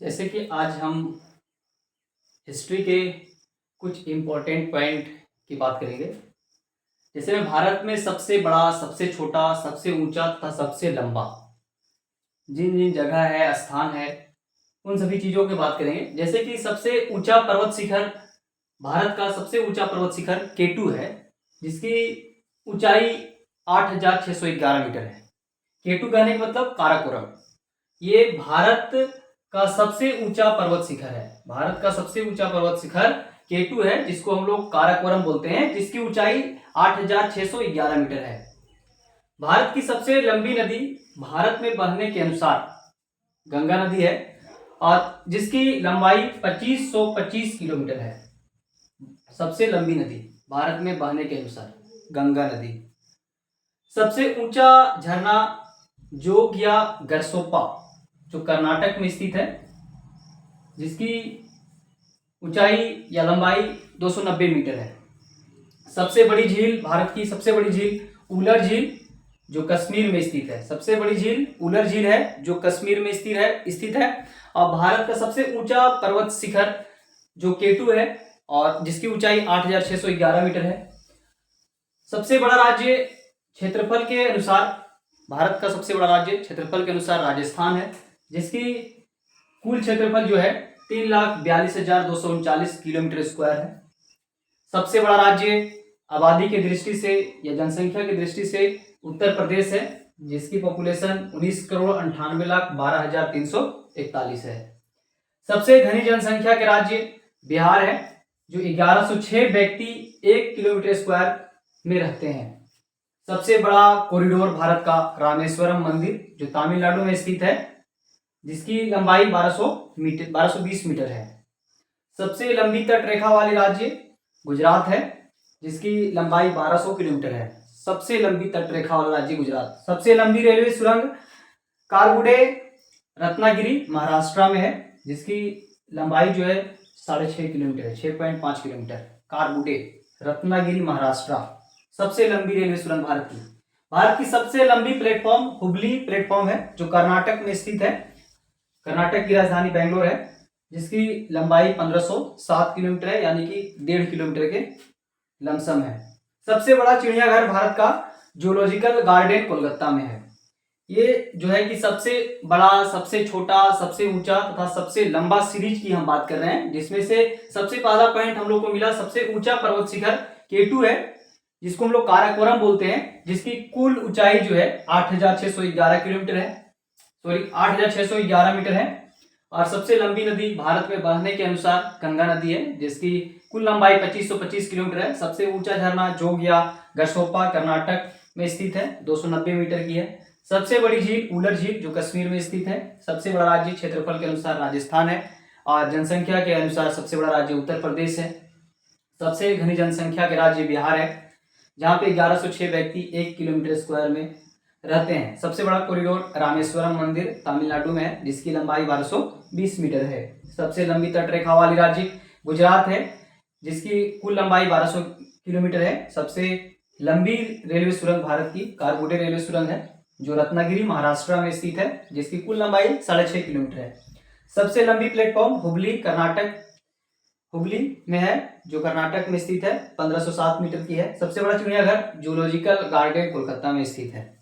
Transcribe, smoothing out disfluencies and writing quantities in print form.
जैसे कि आज हम हिस्ट्री के कुछ इम्पोर्टेंट पॉइंट की बात करेंगे। जैसे में भारत में सबसे बड़ा, सबसे छोटा, सबसे ऊंचा तथा सबसे लंबा जिन जिन जगह है, स्थान है, उन सभी चीज़ों की बात करेंगे। जैसे कि सबसे ऊंचा पर्वत शिखर, भारत का सबसे ऊंचा पर्वत शिखर केटू है, जिसकी ऊंचाई 8,611 मीटर है। केटू कहने का मतलब काराकोरम। ये भारत का सबसे ऊंचा पर्वत शिखर है। भारत का सबसे ऊंचा पर्वत शिखर केटू है, जिसको हम लोग काराकोरम बोलते हैं, जिसकी ऊंचाई 8,611 मीटर है। भारत की सबसे लंबी नदी भारत में बहने के अनुसार गंगा नदी है, और जिसकी लंबाई 2525 किलोमीटर है। सबसे लंबी नदी भारत में बहने के अनुसार गंगा नदी। सबसे ऊंचा झरना जोग या गरसोप्पा, जो कर्नाटक में स्थित है, जिसकी ऊंचाई या लंबाई 290 मीटर है। सबसे बड़ी झील, भारत की सबसे बड़ी झील उलर झील, जो कश्मीर में स्थित है। सबसे बड़ी झील उलर झील है, जो कश्मीर में स्थित है। और भारत का सबसे ऊंचा पर्वत शिखर जो केटू है, और जिसकी ऊंचाई 8,611 मीटर है। सबसे बड़ा राज्य क्षेत्रफल के अनुसार, भारत का सबसे बड़ा राज्य क्षेत्रफल के अनुसार राजस्थान है, जिसकी कुल क्षेत्रफल जो है 3,42,239 किलोमीटर स्क्वायर है। सबसे बड़ा राज्य आबादी की दृष्टि से या जनसंख्या की दृष्टि से उत्तर प्रदेश है, जिसकी पॉपुलेशन 19,98,12,341 है। सबसे घनी जनसंख्या के राज्य बिहार है, जो 1106 व्यक्ति 1 किलोमीटर स्क्वायर में रहते हैं। सबसे बड़ा कॉरिडोर भारत का रामेश्वरम मंदिर, जो तमिलनाडु में स्थित है, जिसकी लंबाई 1220 मीटर है। सबसे लंबी तट रेखा वाली राज्य गुजरात है, जिसकी लंबाई 1200 किलोमीटर है। सबसे लंबी तट रेखा वाला राज्य गुजरात। सबसे लंबी रेलवे सुरंग कारगुडे रत्नागिरी महाराष्ट्र में है, जिसकी लंबाई जो है 6.5 किलोमीटर है, 6.5 किलोमीटर। कारगुडे रत्नागिरी महाराष्ट्र सबसे लंबी रेलवे सुरंग भारत की सबसे लंबी प्लेटफॉर्म हुबली प्लेटफॉर्म है, जो कर्नाटक में स्थित है। कर्नाटक की राजधानी बेंगलोर है, जिसकी लंबाई 1507 किलोमीटर है, यानी कि 1.5 किलोमीटर के लमसम है। सबसे बड़ा चिड़ियाघर भारत का जूलॉजिकल गार्डन कोलकाता में है। ये जो है कि सबसे बड़ा, सबसे छोटा, सबसे ऊंचा तथा सबसे लंबा सीरीज की हम बात कर रहे हैं, जिसमें से सबसे पहला पॉइंट हम लोग को मिला सबसे ऊंचा पर्वत शिखर केटू है, जिसको हम लोग काराकोरम बोलते हैं, जिसकी कुल ऊंचाई जो है 8,611 किलोमीटर है, 8,611 मीटर है। और सबसे लंबी नदी भारत में बहने के अनुसार गंगा नदी है, जिसकी कुल लंबाई 2525 किलोमीटर है। सबसे ऊंचा झरना जोग या गरसोप्पा कर्नाटक में स्थित है, 290 मीटर की है। सबसे बड़ी झील उलर झील, जो कश्मीर में स्थित है। सबसे बड़ा राज्य क्षेत्रफल के अनुसार राजस्थान है, और जनसंख्या के अनुसार सबसे बड़ा राज्य उत्तर प्रदेश है। सबसे घनी जनसंख्या के राज्य बिहार है, जहाँ पे 1106 व्यक्ति 1 किलोमीटर स्क्वायर में रहते हैं। सबसे बड़ा कॉरिडोर रामेश्वरम मंदिर तमिलनाडु में है, जिसकी लंबाई 1220 मीटर है। सबसे लंबी तट रेखा वाली राज्य गुजरात है, जिसकी कुल लंबाई 1200 किलोमीटर है। सबसे लंबी रेलवे सुरंग भारत की कारगुडे रेलवे सुरंग है, जो रत्नागिरी महाराष्ट्र में स्थित है, जिसकी कुल लंबाई 6.5 किलोमीटर है। सबसे लंबी प्लेटफॉर्म हुबली में है, जो कर्नाटक में स्थित है, 1507 मीटर की है। सबसे बड़ा चिड़ियाघर जूलॉजिकल गार्डन कोलकाता में स्थित है।